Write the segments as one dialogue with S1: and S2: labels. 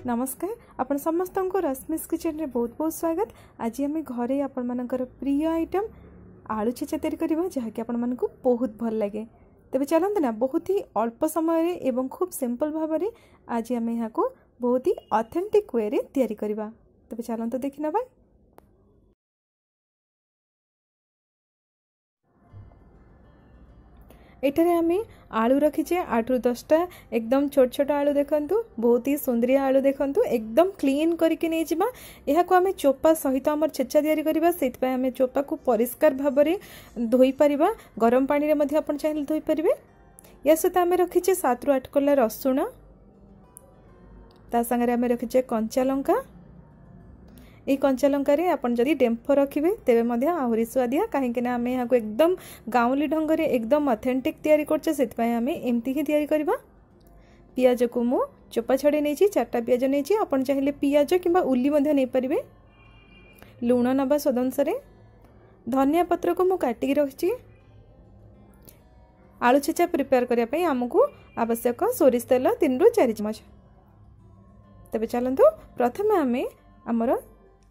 S1: नमस्कार आपण समस्त को रश्मिस्किचेन रे बहुत बहुत स्वागत। आज आम घरे आपण मानकर प्रिय आइटम आलू छेचा तैयारी करबा जहाँकि आपण मानकु बहुत भल लगे। तेबे चलते ना बहुत ही अल्प समय एवं खूब सिंपल भाव में आज आम यहाँ को बहुत ही ऑथेंटिक वे रे तैयारी करबा। तेबे चलते देखि नबा। एठारे आम आलू रखीचे 8 ରୁ 10टा एकदम छोट छोट आलू देखंतु, बहुत ही सुंदरिया आलू देखंतु, एकदम क्लीन करके नहीं जिबा। एहा को आम चोपा सहित हमर छेचा तैयारी करबा। सेत पय आम चोपा को परिष्कार भाव में धोई परिबा। गरम पानी रे मध्ये आपण चाहिले धोई परिबे। या सहित आम रखीचे 7 ରୁ 8 कला रसुण, ता संगे आम रखीचे कंचा लंका। ये कंचा लंका रे आपण जदि डेम्फ रखिबे तेबे मध्ये आहुरी स्वादिया, कहीं ना आम यहाँ को एकदम गाँवली ढंग रे एकदम ऑथेंटिक तैयारी करछे। सेत पय आम एमती ही तैयारी करबा। पियाज को मु चोपा छड़े नहीं 4टा पियाज नहीं। आपण चाहिले पियाज किंबा उल्ली मध्ये नहीं परिबे। लूण नबा स्वाद अनुसार। धनिया पत्र को मु काटिकी रखछि। आलू छेचा प्रिपेयर करिया पई हमकु आवश्यक सोरिष तेल 3 ରୁ 4 चमच। तबे चलंतु प्रथमे आम हमर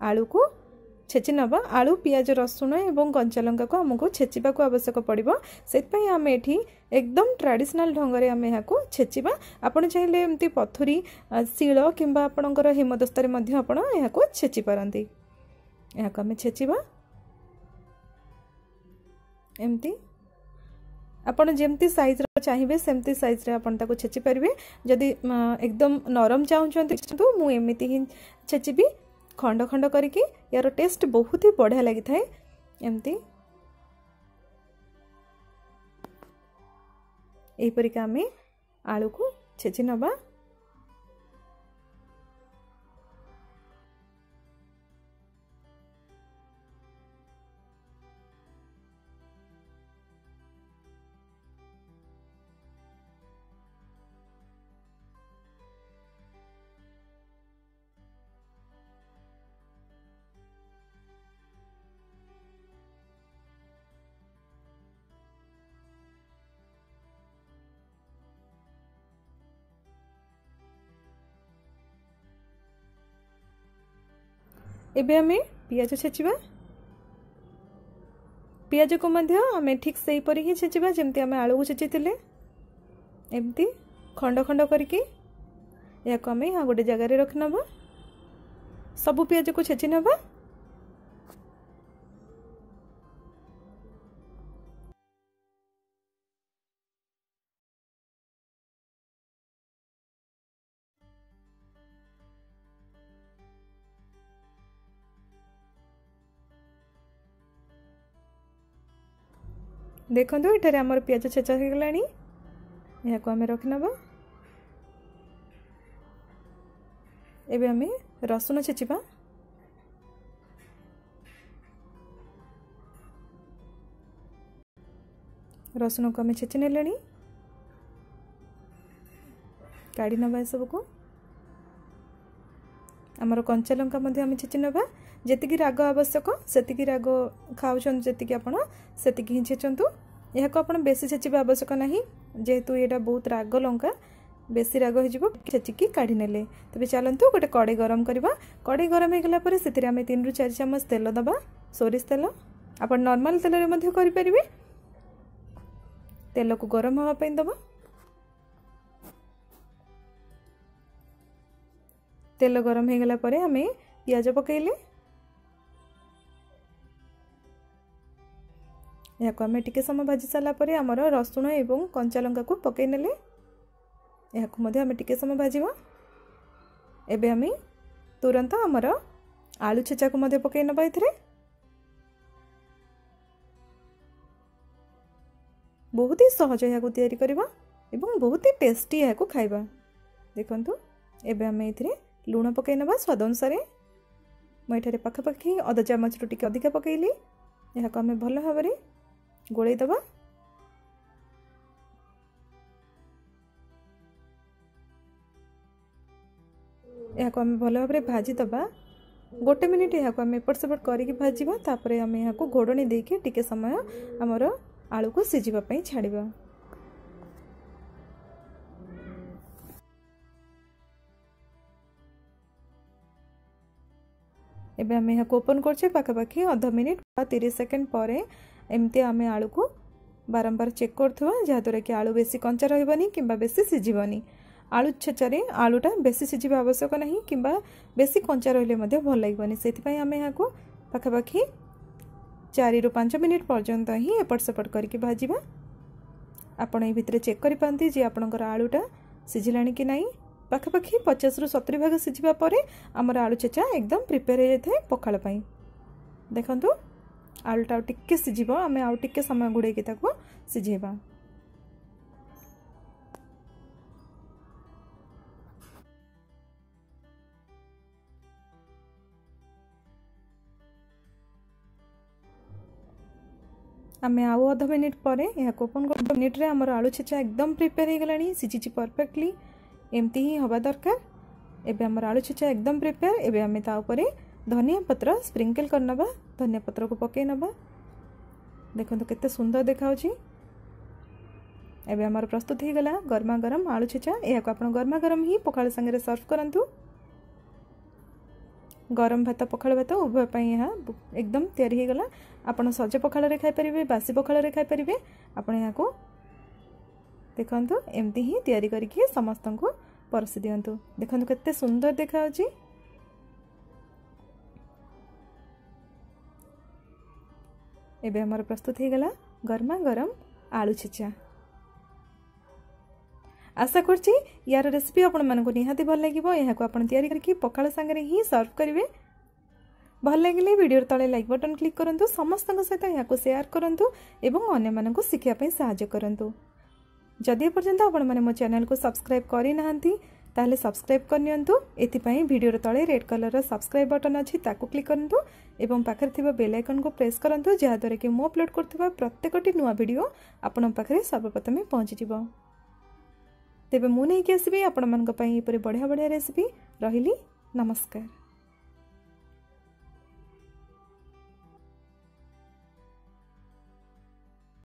S1: आलू को छेची नबा। आलू पियाज रसुण एवं कंचा लंका को आमको छेचिबा को आवश्यक पड़िबो। सेत पई आम एठी एकदम ट्रेडिशनल ढंग रे आम यहाँ को छेचिबा। आपण चाहिले एमती पथुरी शिल किंबा आपणकर हेमदस्तारे मध्ये आपण यहाँ को छेची पारंती। यहाँ को आम छेचिबा एमती। आपण जेमती साइज रो चाहिबे सेमती साइज रे आपण ताको छेची परिबे। जदि एकदम नरम चाहुचंती तो मु एमिति ही छेचिबी खंड खंड करके। यार टेस्ट बहुत ही बढ़िया लगी थाए एमती। एही परिका आम आलू को छेची नबा। एबे आमे पियाज छेचिबा। पियाज को मध्य आमे ठीक सही परी ही छेचिबा जेमती आमे आलू को छेचिथिले एमती खंड खंड करके। या को आमे आ गोटे जगह रे रख नबा। सब पियाज को छेची नबा। देखो ये आमर पियाज छेचा हो गलानी। यहाँ को आम रख नबा। एबे आम रसुण छेचिबा। रसुण को आम छेची नेलेनी। काढ़ी नबा सब को। आमर कंचा लंका मध्ये आम छेची नबा। जेतिकी राग आवश्यक सेतिकी राग खाउछन जेतिकी आपण सेतिकी ही छेचंतु। यहाँ को आपण बेसी छेचिबा आवश्यक नहीं जेहेतु एटा बहुत राग लंका बेसी राग हो जिवो छेचिकी काढ़ी नेले। तबे चलंतु गोटे कड़े गरम करबा। कड़े गरम हो गला परे सेतिरे आमे 3 ରୁ 4 चमच तेल दबा। सोरिष तेल आपण नॉर्मल तेल रे मध्ये करि परिबे। तेल को गरम होवा पई दबा। तेल गरम हो गला परे आमे पियाज पकेइले। या को आम टिके समय भाजी सारा पर आमर रसुण एवं कंचा लंका को पकई नेले। या को आम टिके समय भाजवा। एबे आम तुरंत आमर आलू छेचा को मध्य पकई नबा। एथिरे बहुत ही सहज या को तैयारी करबा एवं बहुत ही टेस्टी या को खाइबा। देखंतु एबे आम एथिरे लूण पकई नबा स्वाद अनुसार। मैं एठारे पाखापाखि आधा चामच रु टिके अधिक पकईली। या को आम भल भाव में गोलई दबा। या को आम भल भाव में भाजी दबा। गोटे मिनिट यहाँ को आम एपट सेपट करके भाजवा। तापर आम यहाँ को घोड़नी देके टिके समय आमर आलू को सिझिबा पई छाड़िबा। एबे आम यहाँ ओपन करछे पाखापाखि आधा मिनिट 30 सेकेंड पर एमती आम आलू को बारंबार चेक करथुआ जहाँद्वारा कि आलू बेसी कंचा रहिबनी किंबा बेसी सिझिबनी। आलू छेचारे आलूटा बेसी सिझिबा आवश्यक नहीं किंबा बेसी कंचा रहिले मध्य भल लागिबनी। सेथिपई आम यहाँ को पाखापाखि 4 ରୁ 5 मिनिट पर्यंत ही एपट सेपट करके भाजिबा। आपण ए भितरे चेक करि पांती जे आपणकर आलूटा सिझिलानी कि नाही। पाखापाखि 50 ରୁ 70 भाग सिझिबा परे हमर आलू छेचा एकदम प्रिपेयर हो जाए पखाल पई। देखंतु आलूटा टिके सिझिबो आमे आउ टिके समय गुडे के ताको सिझेबा। आम आउ आधा मिनिट पर यहाँ ओपन कर मिनिट रे हमर आलू छेचा एकदम प्रिपेयर हो गलानी सिझिची परफेक्टली एमती ही हवा दरकार। एबे हमर आलू छेचा एकदम प्रिपेयर। एबे आमे ता ऊपर धनिया पत्र स्प्रिंकल कर नबा। धनिया पत्र को पके नबा। देखंतु केते सुंदर देखाउची। एबे हमर प्रस्तुत हो गला गरमा गरम आलू छेचा। या को आपण गरमा गरम ही पखाल संगे सर्व करंतु। गरम भात पखाल भात उभय पई यहाँ एकदम तैयारी हो गला। आपण सज पखाल रे खाइ परिबे बासी पखाल रे खाइ परिबे। आपण यहाँ को देखंतु एमती ही तैयारी करके समस्त को परसी दियंतु। देखंतु केते सुंदर देखाउची। एबे हमर प्रस्तुत हो गला गरमा गरम आलू छेचा। आशा करछि यार रेसिपी आपण मानको निहाती भल लागिबो। यहाँ को आपण तैयारी करके पखाल संगे ही सर्व करिवे। भल लागिले वीडियो तले लाइक बटन क्लिक करंतु। समस्त सहित यहाँ को शेयर करंतु एवं अन्य मानको शिखिया पई सहायता करंतु। जदि पर्यंत आपण माने मो चैनल को सब्सक्राइब करि नाहंती ताले सब्सक्राइब करनियंतु। एथिपई वीडियो तले रेड कलर रो सब्सक्राइब बटन अछि ताको क्लिक करंतु एवं पाखरे थिबा बेल आइकन को प्रेस करंतु जहा द्वारा कि मो अपलोड करथिबा प्रत्येकटी नुवा वीडियो आपण पाखरे सर्वप्रथम पहुंची जिवो। तेबे मु नै कि आसीबी आपण मानक पई एपरि बढ़िया बढ़िया रेसिपी रहिली। नमस्कार।